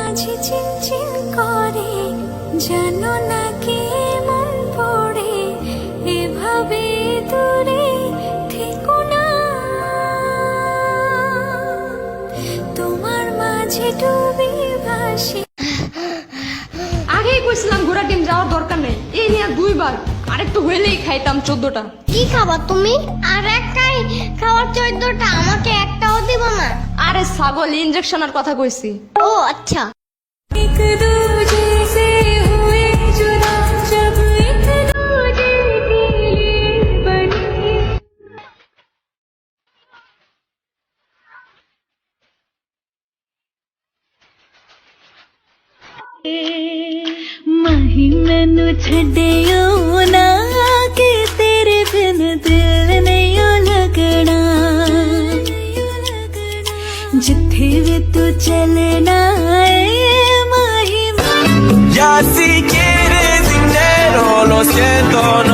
মাঝে চিনচিন করে, জানো না কি মন পড়ে, এভাবে দূরে থেকো না, তোমার মাঝে ডুবে ভাসি। আগেই কইছিলাম ঘোড়া ডিম যাওয়ার দরকার নেই, এই নিয়ে দুইবার, আরেকটু হইলেই খাইতাম 14টা। কি খাবা তুমি? আর একটাই খাওয়ার 14টা, আমাকে একটাও দিব না? আরে ছাগল, ইনজেকশনের কথা কইছি। ও আচ্ছা। एक दूजे से हुए जुदा, जब एक दूजे के लिए बने। माही मैनू छड्डियो ना, कि तेरे बिन दिल नहीं लगना, जिथे भी तू चलना है Ya si quieres dinero, lo siento, no